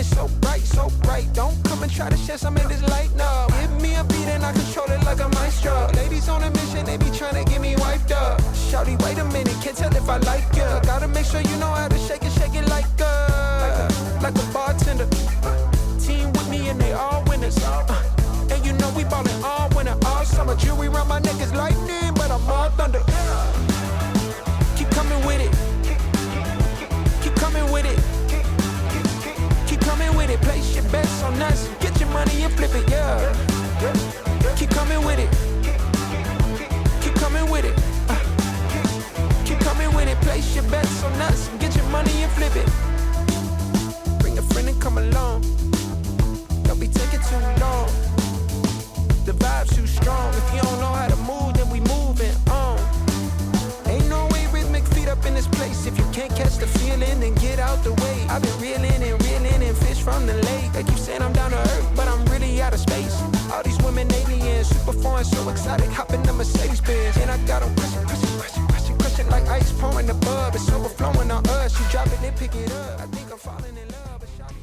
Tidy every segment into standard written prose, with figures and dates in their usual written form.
shining so bright, so bright. Don't come and try to share some of this light, no. Give me a beat and I control it like a maestro. Ladies on a mission, they be trying to get me wiped up. Shawty, wait a minute, can't tell if I like ya. Gotta make sure you know how to shake it like a bartender. Team with me and they all winners. And you know we ballin' all winter, all summer. Jewelry around my neck is lightning, but I'm all thunder. Keep coming with it. Keep coming with it. Keep coming with it. Place your bets on us. Get your money and flip it, yeah. Keep coming with it. Keep coming with it. Keep coming with it. Place your bets on us. Get your money and flip it. Bring a friend and come along. Don't be taking too long. The vibe's too strong. If you don't know how to move, then we moving on. Ain't no way rhythmic feet up in this place. If you can't catch the feeling, then get out the way. I've been reeling and fish from the lake. They keep saying I'm down to earth, but I'm really out of space. All these women aliens, super foreign, so exotic. Hop in the Mercedes Benz, and I got them question like ice pouring the bub. It's overflowing on us. You drop it, then pick it up. I think I'm falling in love. But shawty,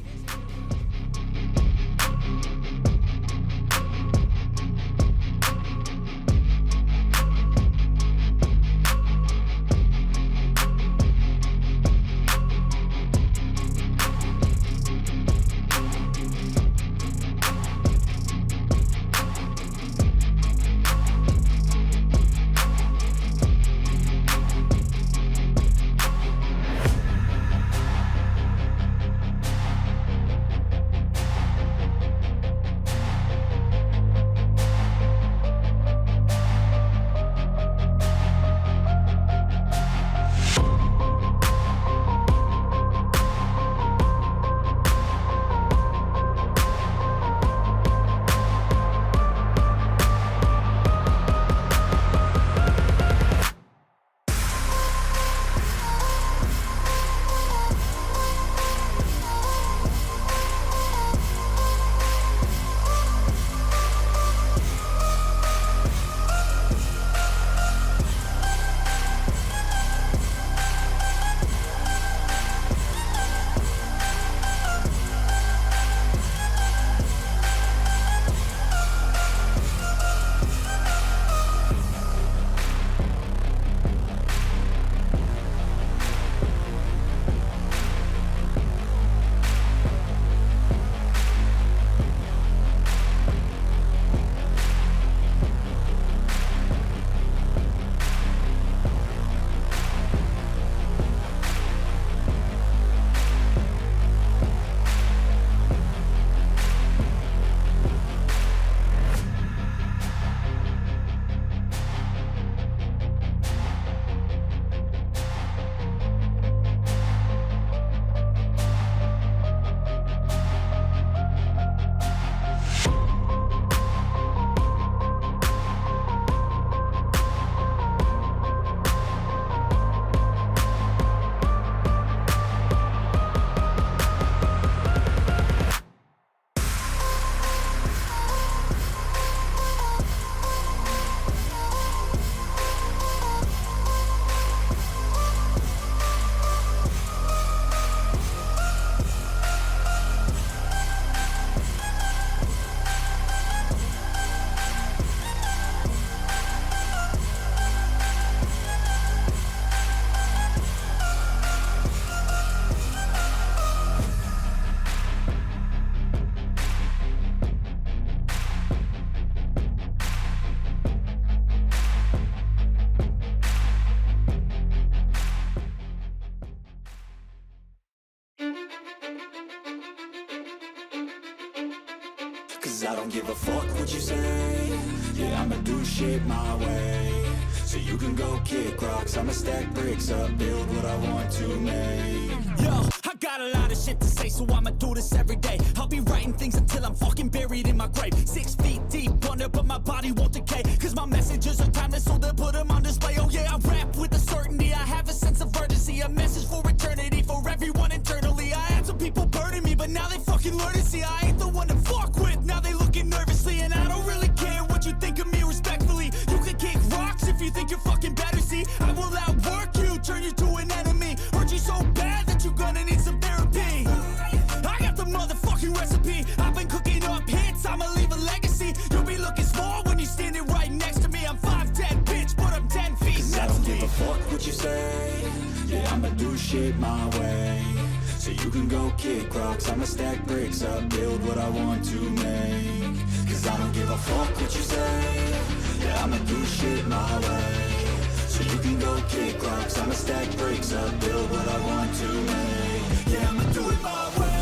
Cause I don't give a fuck what you say. Yeah, I'ma do shit my way. So you can go kick rocks, I'ma stack bricks up, build what I want to make. Yo, I got a lot of shit to say, so I'ma do this every day. I'll be writing things until I'm fucking buried in my grave. 6 feet deep under, but my body won't decay. Cause my messages are timeless, so they'll put them on display. Oh yeah, I rap with a certainty, I have a sense of urgency. A message for eternity, for everyone internally. I had some people burning me, but now they fucking learn to see I ain't the one to fuck with. Now they looking nervously, and I don't really care what you think of me respectfully. You can kick rocks if you think you're fucking better, see. I will outwork you, turn you to an enemy. Hurt you so bad that you're gonna need some therapy. I got the motherfucking shit my way, so you can go kick rocks. I'ma stack bricks up, build what I want to make. Cause I don't give a fuck what you say, yeah, I'ma do shit my way. So you can go kick rocks, I'ma stack bricks up, build what I want to make. Yeah, I'ma do it my way.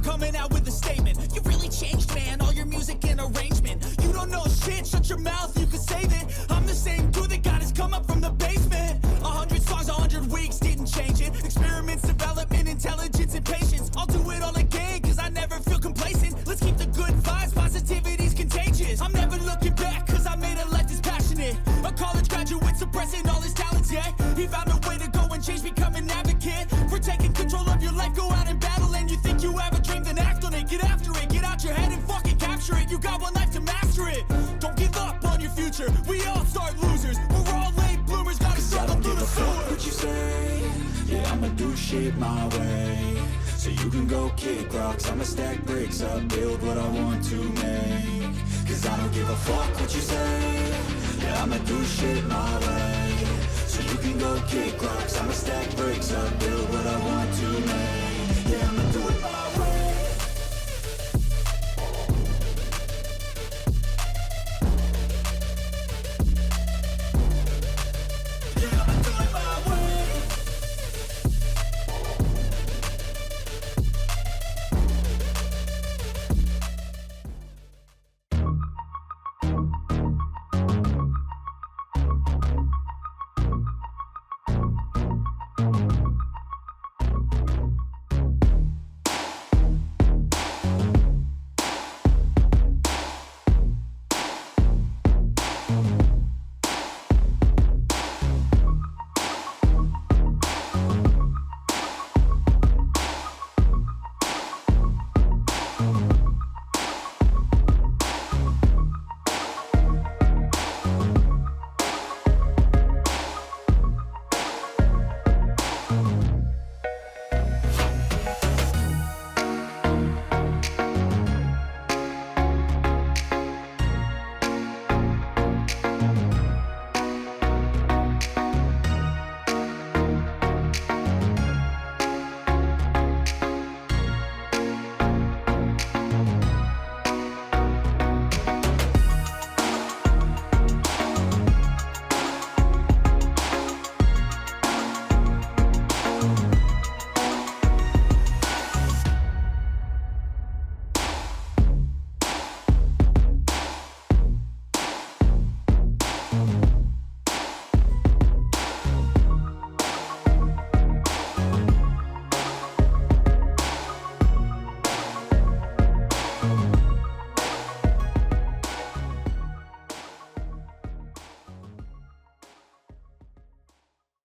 Coming out with a statement. You really changed, man, all your music and arrangement. You don't know shit, shut your mouth, you can save it. I'm the same dude that got his come up from the basement. 100 songs, 100 weeks, didn't change it. Experiments, development, intelligence, and patience. I'll do it all again, cause I never feel complacent. Let's keep the good vibes, positivity's contagious. I'm never looking back, cause I made a life that's passionate. A college graduate suppressing all his talents, yeah. He found a way to go and change, become an advocate. For taking control of your life, go out and battle. And you think you have a dream, then act on it. Get after it, get out your head and fucking capture it. You got one life to master it. Don't give up on your future, we all start losers. We're all late bloomers, gotta struggle through the sewer. What you say, yeah, I'ma do shit my way. So you can go kick rocks, I'ma stack bricks up, build what I want to make. Cause I don't give a fuck what you say, yeah, I'ma do shit my way. So you can go kick rocks, I'ma stack bricks up, build what I want to make.